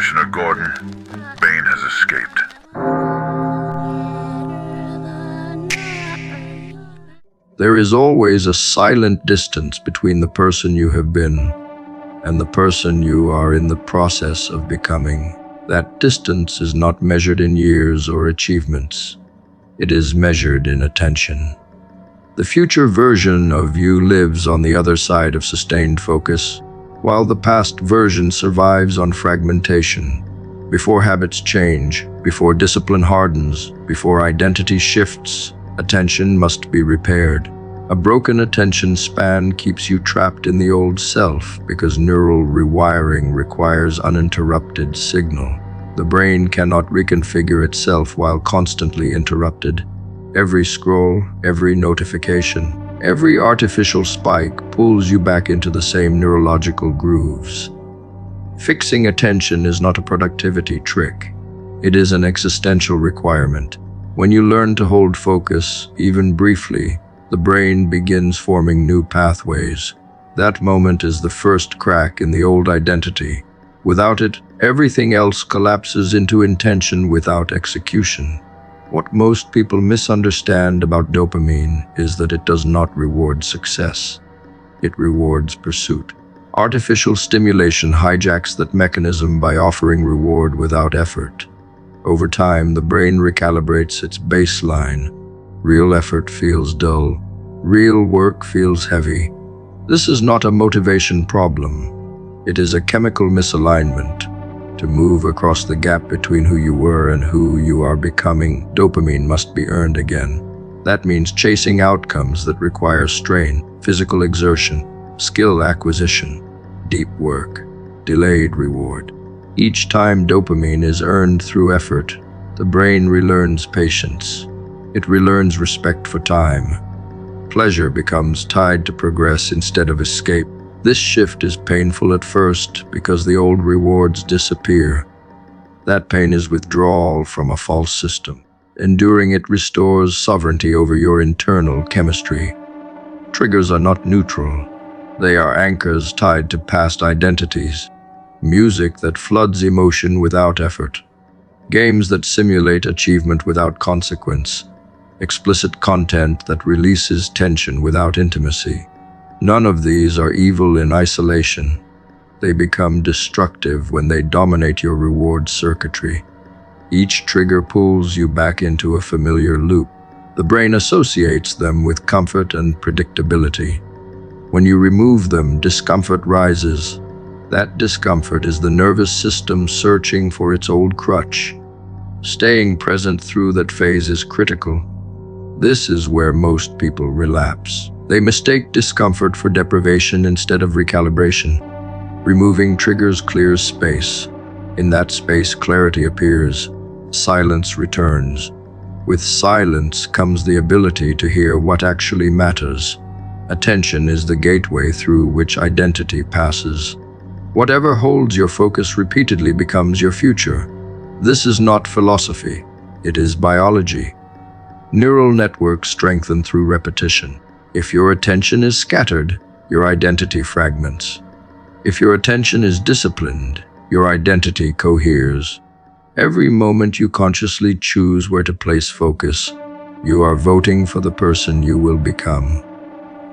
Commissioner Gordon, Bane has escaped. There is always a silent distance between the person you have been and the person you are in the process of becoming. That distance is not measured in years or achievements. It is measured in attention. The future version of you lives on the other side of sustained focus, while the past version survives on fragmentation. Before habits change, before discipline hardens, before identity shifts, attention must be repaired. A broken attention span keeps you trapped in the old self because neural rewiring requires uninterrupted signal. The brain cannot reconfigure itself while constantly interrupted. Every scroll, every notification, every artificial spike pulls you back into the same neurological grooves. Fixing attention is not a productivity trick. It is an existential requirement. When you learn to hold focus, even briefly, the brain begins forming new pathways. That moment is the first crack in the old identity. Without it, everything else collapses into intention without execution. What most people misunderstand about dopamine is that it does not reward success. It rewards pursuit. Artificial stimulation hijacks that mechanism by offering reward without effort. Over time, the brain recalibrates its baseline. Real effort feels dull. Real work feels heavy. This is not a motivation problem. It is a chemical misalignment. To move across the gap between who you were and who you are becoming, dopamine must be earned again. That means chasing outcomes that require strain, physical exertion, skill acquisition, deep work, delayed reward. Each time dopamine is earned through effort, the brain relearns patience. It relearns respect for time. Pleasure becomes tied to progress instead of escape. This shift is painful at first because the old rewards disappear. That pain is withdrawal from a false system. Enduring it restores sovereignty over your internal chemistry. Triggers are not neutral. They are anchors tied to past identities. Music that floods emotion without effort. Games that simulate achievement without consequence. Explicit content that releases tension without intimacy. None of these are evil in isolation. They become destructive when they dominate your reward circuitry. Each trigger pulls you back into a familiar loop. The brain associates them with comfort and predictability. When you remove them, discomfort rises. That discomfort is the nervous system searching for its old crutch. Staying present through that phase is critical. This is where most people relapse. They mistake discomfort for deprivation instead of recalibration. Removing triggers clears space. In that space, clarity appears. Silence returns. With silence comes the ability to hear what actually matters. Attention is the gateway through which identity passes. Whatever holds your focus repeatedly becomes your future. This is not philosophy. It is biology. Neural networks strengthen through repetition. If your attention is scattered, your identity fragments. If your attention is disciplined, your identity coheres. Every moment you consciously choose where to place focus, you are voting for the person you will become.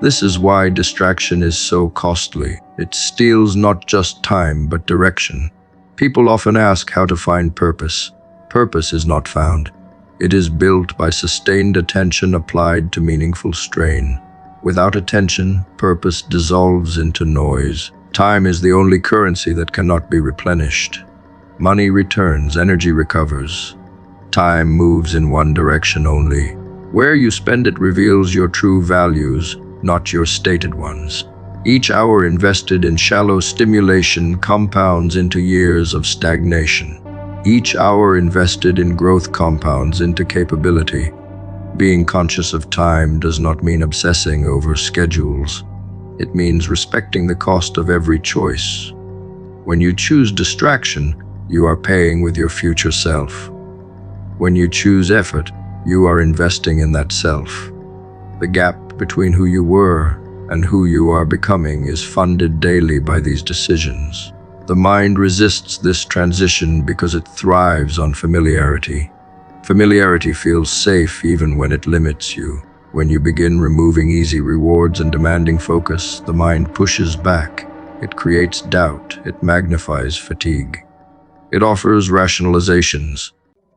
This is why distraction is so costly. It steals not just time, but direction. People often ask how to find purpose. Purpose is not found. It is built by sustained attention applied to meaningful strain. Without attention, purpose dissolves into noise. Time is the only currency that cannot be replenished. Money returns, energy recovers. Time moves in one direction only. Where you spend it reveals your true values, not your stated ones. Each hour invested in shallow stimulation compounds into years of stagnation. Each hour invested in growth compounds into capability. Being conscious of time does not mean obsessing over schedules. It means respecting the cost of every choice. When you choose distraction, you are paying with your future self. When you choose effort, you are investing in that self. The gap between who you were and who you are becoming is funded daily by these decisions. The mind resists this transition because it thrives on familiarity. Familiarity feels safe even when it limits you. When you begin removing easy rewards and demanding focus, the mind pushes back. It creates doubt. It magnifies fatigue. It offers rationalizations.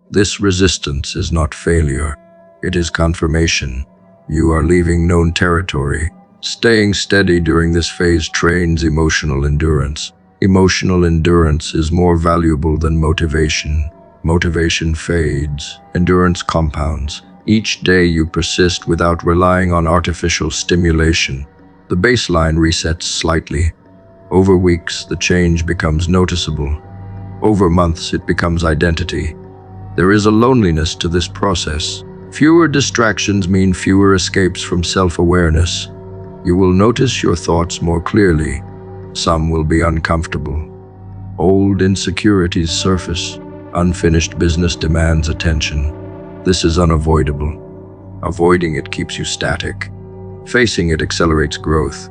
This resistance is not failure. It is confirmation. You are leaving known territory. Staying steady during this phase trains emotional endurance. Emotional endurance is more valuable than motivation. Motivation fades. Endurance compounds. Each day you persist without relying on artificial stimulation. The baseline resets slightly. Over weeks, the change becomes noticeable. Over months, it becomes identity. There is a loneliness to this process. Fewer distractions mean fewer escapes from self-awareness. You will notice your thoughts more clearly. Some will be uncomfortable. Old insecurities surface. Unfinished business demands attention. This is unavoidable. Avoiding it keeps you static. Facing it accelerates growth.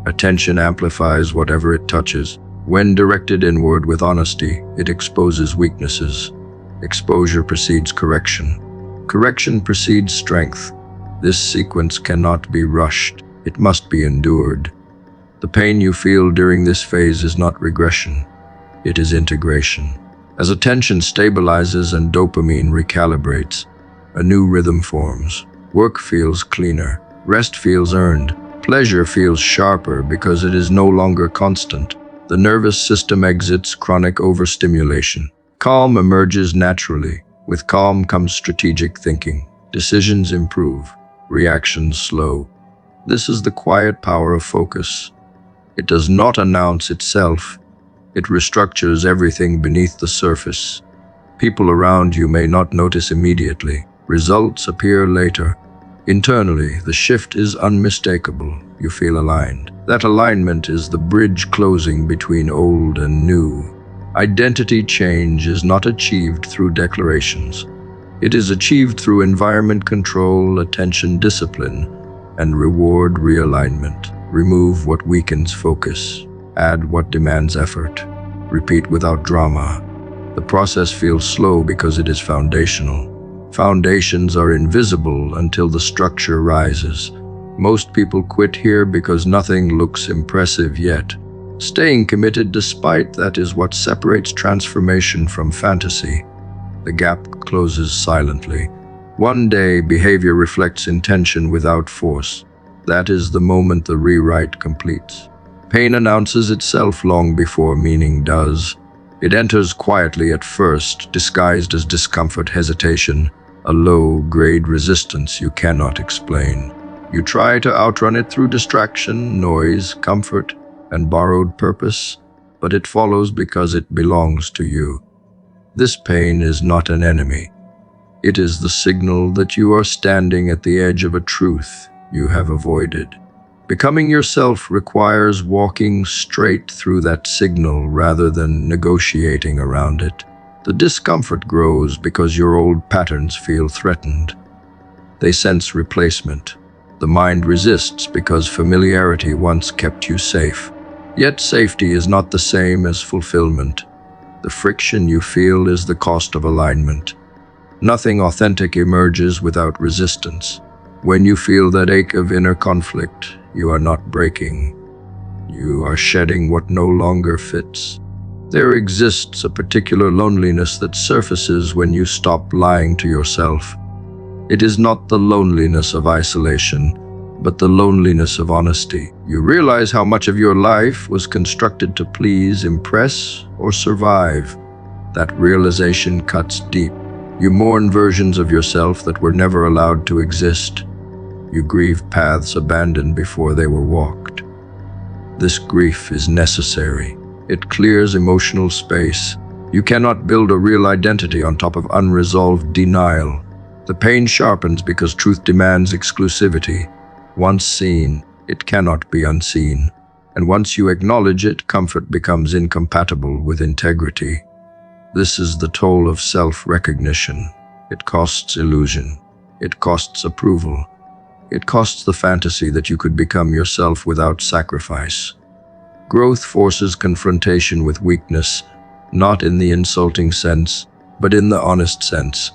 Attention amplifies whatever it touches. When directed inward with honesty, it exposes weaknesses. Exposure precedes correction. Correction precedes strength. This sequence cannot be rushed. It must be endured. The pain you feel during this phase is not regression. It is integration. As attention stabilizes and dopamine recalibrates, a new rhythm forms. Work feels cleaner. Rest feels earned. Pleasure feels sharper because it is no longer constant. The nervous system exits chronic overstimulation. Calm emerges naturally. With calm comes strategic thinking. Decisions improve. Reactions slow. This is the quiet power of focus. It does not announce itself. It restructures everything beneath the surface. People around you may not notice immediately. Results appear later. Internally, the shift is unmistakable. You feel aligned. That alignment is the bridge closing between old and new. Identity change is not achieved through declarations. It is achieved through environment control, attention discipline, and reward realignment. Remove what weakens focus. Add what demands effort. Repeat without drama. The process feels slow because it is foundational. Foundations are invisible until the structure rises. Most people quit here because nothing looks impressive yet. Staying committed despite that is what separates transformation from fantasy. The gap closes silently. One day, behavior reflects intention without force. That is the moment the rewrite completes. Pain announces itself long before meaning does. It enters quietly at first, disguised as discomfort, hesitation, a low-grade resistance you cannot explain. You try to outrun it through distraction, noise, comfort, and borrowed purpose, but it follows because it belongs to you. This pain is not an enemy. It is the signal that you are standing at the edge of a truth you have avoided. Becoming yourself requires walking straight through that signal rather than negotiating around it. The discomfort grows because your old patterns feel threatened. They sense replacement. The mind resists because familiarity once kept you safe. Yet safety is not the same as fulfillment. The friction you feel is the cost of alignment. Nothing authentic emerges without resistance. When you feel that ache of inner conflict, you are not breaking. You are shedding what no longer fits. There exists a particular loneliness that surfaces when you stop lying to yourself. It is not the loneliness of isolation, but the loneliness of honesty. You realize how much of your life was constructed to please, impress, or survive. That realization cuts deep. You mourn versions of yourself that were never allowed to exist. You grieve paths abandoned before they were walked. This grief is necessary. It clears emotional space. You cannot build a real identity on top of unresolved denial. The pain sharpens because truth demands exclusivity. Once seen, it cannot be unseen. And once you acknowledge it, comfort becomes incompatible with integrity. This is the toll of self-recognition. It costs illusion. It costs approval. It costs the fantasy that you could become yourself without sacrifice. Growth forces confrontation with weakness, not in the insulting sense, but in the honest sense.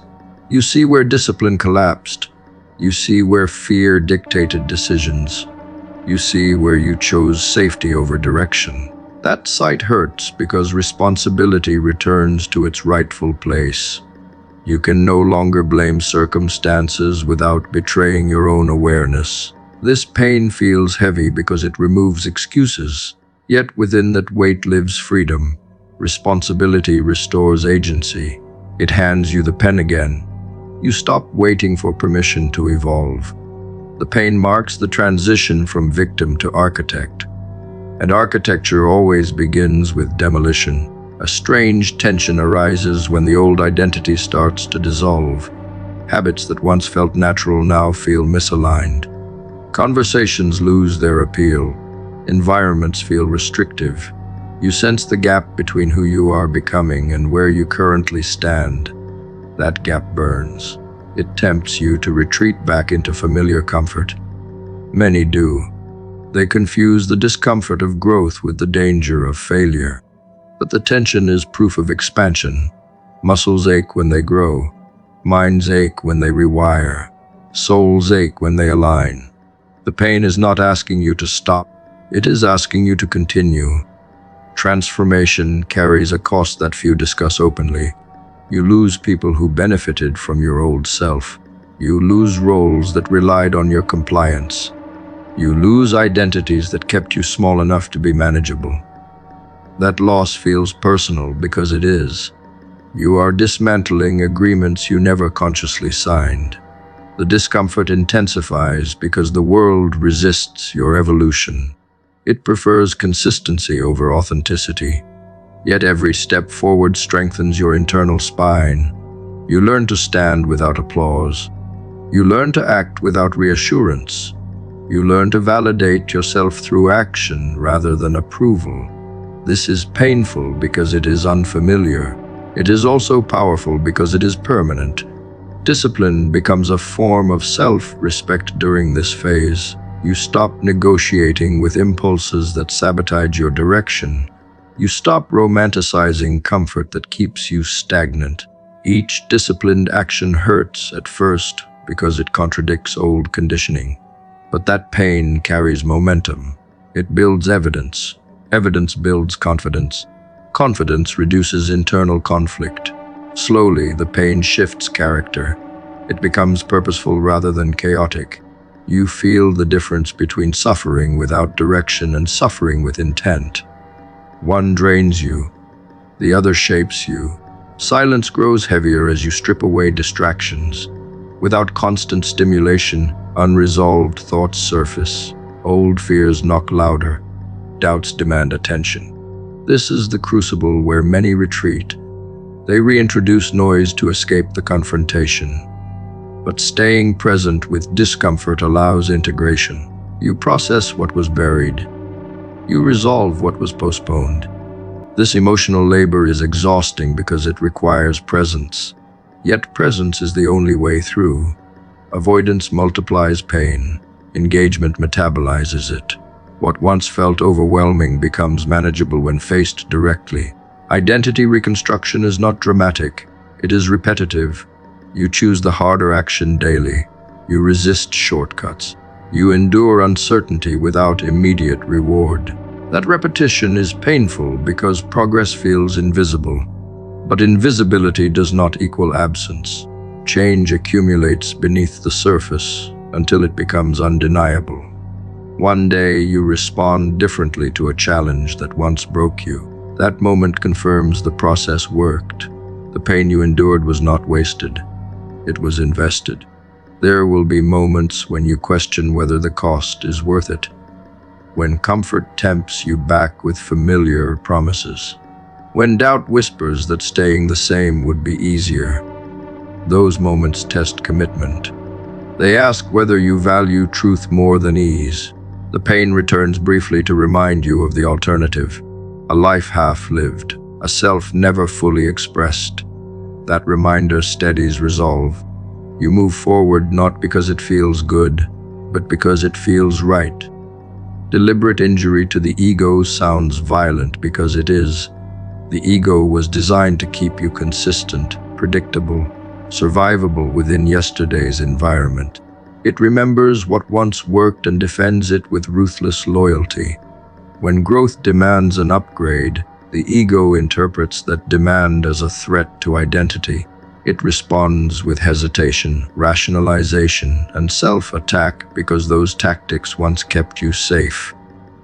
You see where discipline collapsed. You see where fear dictated decisions. You see where you chose safety over direction. That sight hurts because responsibility returns to its rightful place. You can no longer blame circumstances without betraying your own awareness. This pain feels heavy because it removes excuses, yet within that weight lives freedom. Responsibility restores agency. It hands you the pen again. You stop waiting for permission to evolve. The pain marks the transition from victim to architect. And architecture always begins with demolition. A strange tension arises when the old identity starts to dissolve. Habits that once felt natural now feel misaligned. Conversations lose their appeal. Environments feel restrictive. You sense the gap between who you are becoming and where you currently stand. That gap burns. It tempts you to retreat back into familiar comfort. Many do. They confuse the discomfort of growth with the danger of failure. But the tension is proof of expansion. Muscles ache when they grow. Minds ache when they rewire. Souls ache when they align. The pain is not asking you to stop. It is asking you to continue. Transformation carries a cost that few discuss openly. You lose people who benefited from your old self. You lose roles that relied on your compliance. You lose identities that kept you small enough to be manageable. That loss feels personal because it is. You are dismantling agreements you never consciously signed. The discomfort intensifies because the world resists your evolution. It prefers consistency over authenticity. Yet every step forward strengthens your internal spine. You learn to stand without applause. You learn to act without reassurance. You learn to validate yourself through action rather than approval. This is painful because it is unfamiliar. It is also powerful because it is permanent. Discipline becomes a form of self-respect during this phase. You stop negotiating with impulses that sabotage your direction. You stop romanticizing comfort that keeps you stagnant. Each disciplined action hurts at first because it contradicts old conditioning. But that pain carries momentum. It builds evidence. Evidence builds confidence. Confidence reduces internal conflict. Slowly, the pain shifts character. It becomes purposeful rather than chaotic. You feel the difference between suffering without direction and suffering with intent. One drains you, the other shapes you. Silence grows heavier as you strip away distractions. Without constant stimulation, unresolved thoughts surface. Old fears knock louder. Doubts demand attention. This is the crucible where many retreat. They reintroduce noise to escape the confrontation. But staying present with discomfort allows integration. You process what was buried. You resolve what was postponed. This emotional labor is exhausting because it requires presence. Yet presence is the only way through. Avoidance multiplies pain. Engagement metabolizes it. What once felt overwhelming becomes manageable when faced directly. Identity reconstruction is not dramatic. It is repetitive. You choose the harder action daily. You resist shortcuts. You endure uncertainty without immediate reward. That repetition is painful because progress feels invisible. But invisibility does not equal absence. Change accumulates beneath the surface until it becomes undeniable. One day you respond differently to a challenge that once broke you. That moment confirms the process worked. The pain you endured was not wasted. It was invested. There will be moments when you question whether the cost is worth it. When comfort tempts you back with familiar promises. When doubt whispers that staying the same would be easier. Those moments test commitment. They ask whether you value truth more than ease. The pain returns briefly to remind you of the alternative. A life half-lived, a self never fully expressed. That reminder steadies resolve. You move forward not because it feels good, but because it feels right. Deliberate injury to the ego sounds violent because it is. The ego was designed to keep you consistent, predictable, survivable within yesterday's environment. It remembers what once worked and defends it with ruthless loyalty. When growth demands an upgrade, the ego interprets that demand as a threat to identity. It responds with hesitation, rationalization, and self-attack because those tactics once kept you safe.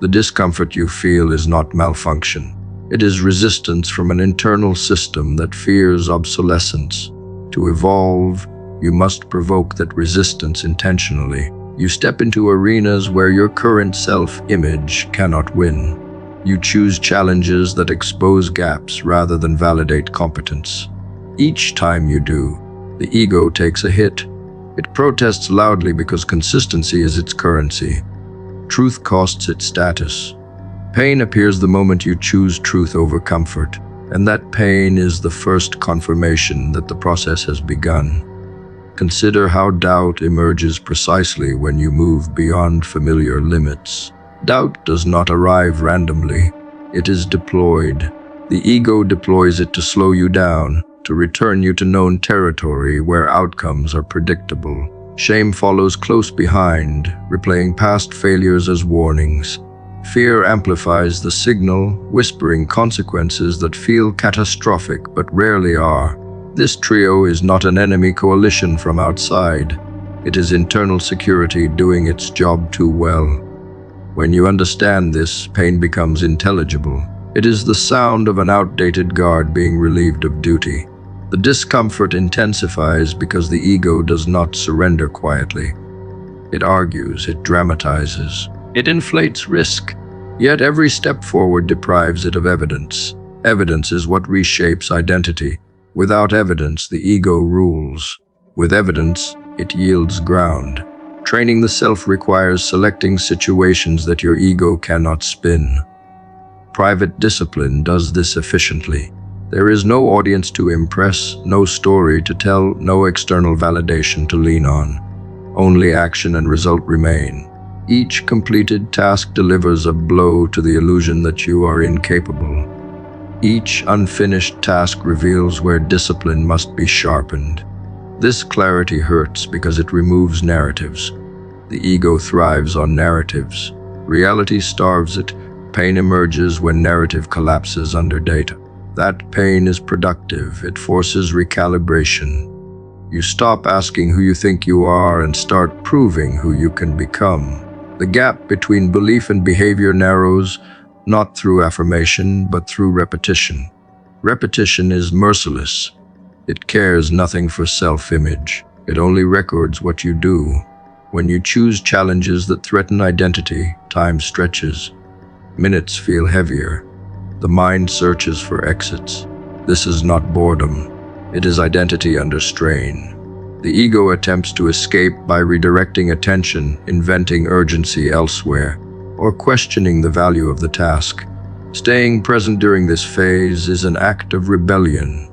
The discomfort you feel is not malfunction. It is resistance from an internal system that fears obsolescence. To evolve, you must provoke that resistance intentionally. You step into arenas where your current self-image cannot win. You choose challenges that expose gaps rather than validate competence. Each time you do, the ego takes a hit. It protests loudly because consistency is its currency. Truth costs it status. Pain appears the moment you choose truth over comfort, and that pain is the first confirmation that the process has begun. Consider how doubt emerges precisely when you move beyond familiar limits. Doubt does not arrive randomly. It is deployed. The ego deploys it to slow you down, to return you to known territory where outcomes are predictable. Shame follows close behind, replaying past failures as warnings. Fear amplifies the signal, whispering consequences that feel catastrophic but rarely are. This trio is not an enemy coalition from outside. It is internal security doing its job too well. When you understand this, pain becomes intelligible. It is the sound of an outdated guard being relieved of duty. The discomfort intensifies because the ego does not surrender quietly. It argues, it dramatizes, it inflates risk. Yet every step forward deprives it of evidence. Evidence is what reshapes identity. Without evidence, the ego rules. With evidence, it yields ground. Training the self requires selecting situations that your ego cannot spin. Private discipline does this efficiently. There is no audience to impress, no story to tell, no external validation to lean on. Only action and result remain. Each completed task delivers a blow to the illusion that you are incapable. Each unfinished task reveals where discipline must be sharpened. This clarity hurts because it removes narratives. The ego thrives on narratives. Reality starves it. Pain emerges when narrative collapses under data. That pain is productive. It forces recalibration. You stop asking who you think you are and start proving who you can become. The gap between belief and behavior narrows, not through affirmation, but through repetition. Repetition is merciless. It cares nothing for self-image. It only records what you do. When you choose challenges that threaten identity, time stretches. Minutes feel heavier. The mind searches for exits. This is not boredom. It is identity under strain. The ego attempts to escape by redirecting attention, inventing urgency elsewhere, or questioning the value of the task. Staying present during this phase is an act of rebellion.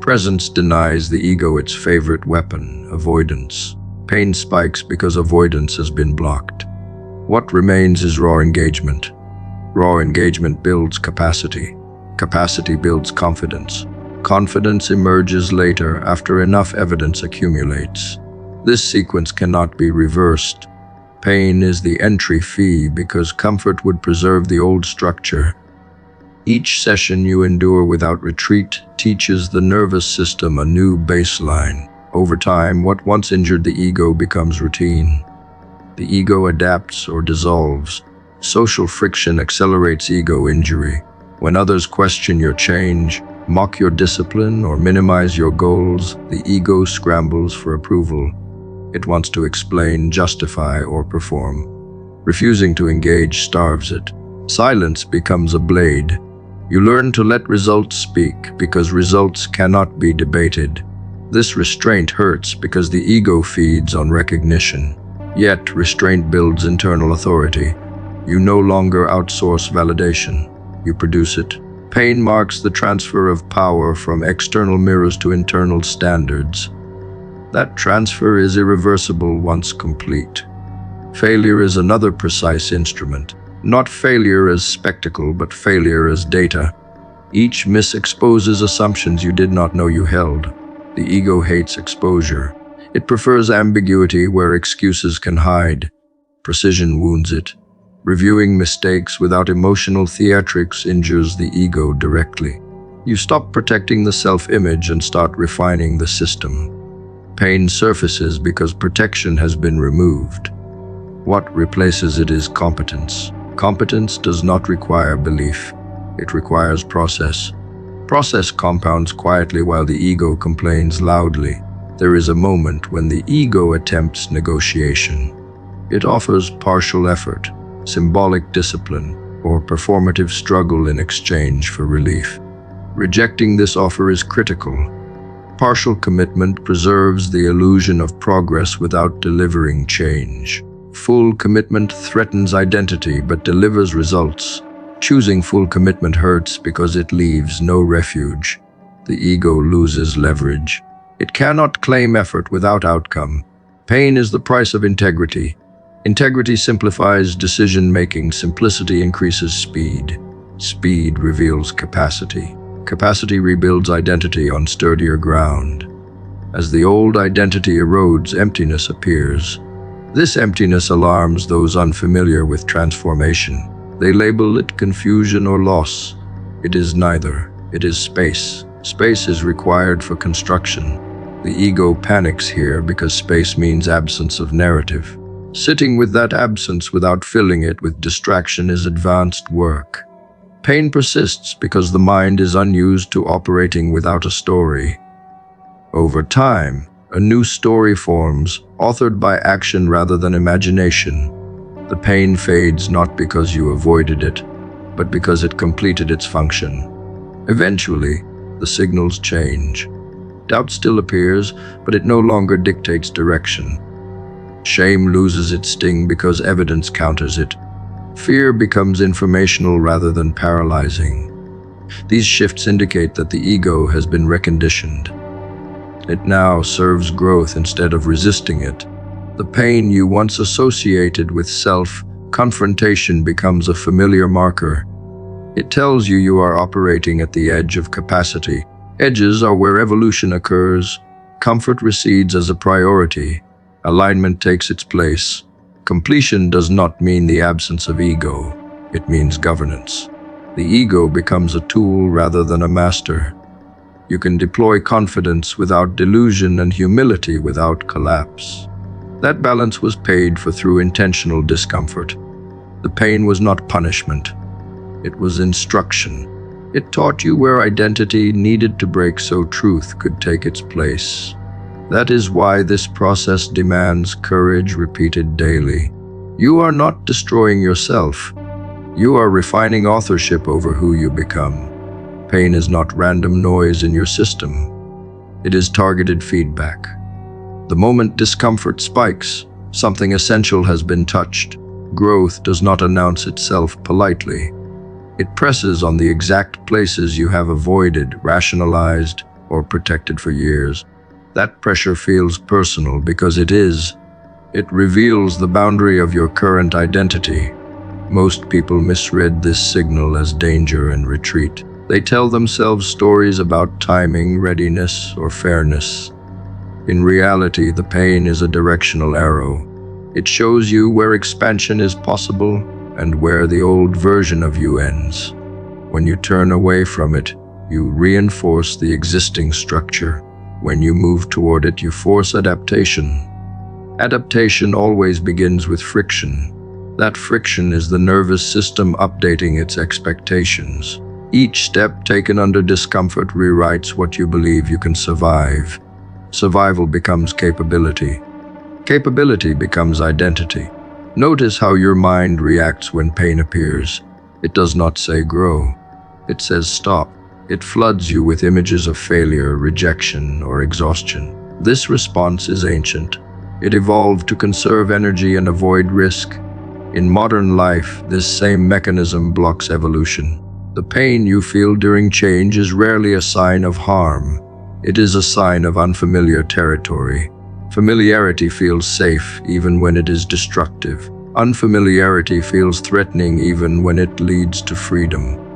Presence denies the ego its favorite weapon, avoidance. Pain spikes because avoidance has been blocked. What remains is raw engagement. Raw engagement builds capacity. Capacity builds confidence. Confidence emerges later after enough evidence accumulates. This sequence cannot be reversed. Pain is the entry fee because comfort would preserve the old structure. Each session you endure without retreat teaches the nervous system a new baseline. Over time, what once injured the ego becomes routine. The ego adapts or dissolves. Social friction accelerates ego injury. When others question your change, mock your discipline, or minimize your goals, the ego scrambles for approval. It wants to explain, justify, or perform. Refusing to engage starves it. Silence becomes a blade. You learn to let results speak because results cannot be debated. This restraint hurts because the ego feeds on recognition. Yet, restraint builds internal authority. You no longer outsource validation. You produce it. Pain marks the transfer of power from external mirrors to internal standards. That transfer is irreversible once complete. Failure is another precise instrument. Not failure as spectacle, but failure as data. Each miss exposes assumptions you did not know you held. The ego hates exposure. It prefers ambiguity where excuses can hide. Precision wounds it. Reviewing mistakes without emotional theatrics injures the ego directly. You stop protecting the self-image and start refining the system. Pain surfaces because protection has been removed. What replaces it is competence. Competence does not require belief. It requires process. Process compounds quietly while the ego complains loudly. There is a moment when the ego attempts negotiation. It offers partial effort, symbolic discipline, or performative struggle in exchange for relief. Rejecting this offer is critical. Partial commitment preserves the illusion of progress without delivering change. Full commitment threatens identity but delivers results. Choosing full commitment hurts because it leaves no refuge. The ego loses leverage. It cannot claim effort without outcome. Pain is the price of integrity. Integrity simplifies decision-making. Simplicity increases speed. Speed reveals capacity. Capacity rebuilds identity on sturdier ground. As the old identity erodes, emptiness appears. This emptiness alarms those unfamiliar with transformation. They label it confusion or loss. It is neither. It is space. Space is required for construction. The ego panics here because space means absence of narrative. Sitting with that absence without filling it with distraction is advanced work. Pain persists because the mind is unused to operating without a story. Over time, a new story forms, authored by action rather than imagination. The pain fades not because you avoided it, but because it completed its function. Eventually, the signals change. Doubt still appears, but it no longer dictates direction. Shame loses its sting because evidence counters it. Fear becomes informational rather than paralyzing. These shifts indicate that the ego has been reconditioned. It now serves growth instead of resisting it. The pain you once associated with confrontation becomes a familiar marker. It tells you you are operating at the edge of capacity. Edges are where evolution occurs. Comfort recedes as a priority. Alignment takes its place. Completion does not mean the absence of ego. It means governance. The ego becomes a tool rather than a master. You can deploy confidence without delusion and humility without collapse. That balance was paid for through intentional discomfort. The pain was not punishment. It was instruction. It taught you where identity needed to break so truth could take its place. That is why this process demands courage repeated daily. You are not destroying yourself. You are refining authorship over who you become. Pain is not random noise in your system. It is targeted feedback. The moment discomfort spikes, something essential has been touched. Growth does not announce itself politely. It presses on the exact places you have avoided, rationalized, or protected for years. That pressure feels personal because it is. It reveals the boundary of your current identity. Most people misread this signal as danger and retreat. They tell themselves stories about timing, readiness, or fairness. In reality, the pain is a directional arrow. It shows you where expansion is possible and where the old version of you ends. When you turn away from it, you reinforce the existing structure. When you move toward it, you force adaptation. Adaptation always begins with friction. That friction is the nervous system updating its expectations. Each step taken under discomfort rewrites what you believe you can survive. Survival becomes capability. Capability becomes identity. Notice how your mind reacts when pain appears. It does not say grow. It says stop. It floods you with images of failure, rejection, or exhaustion. This response is ancient. It evolved to conserve energy and avoid risk. In modern life, this same mechanism blocks evolution. The pain you feel during change is rarely a sign of harm. It is a sign of unfamiliar territory. Familiarity feels safe even when it is destructive. Unfamiliarity feels threatening even when it leads to freedom.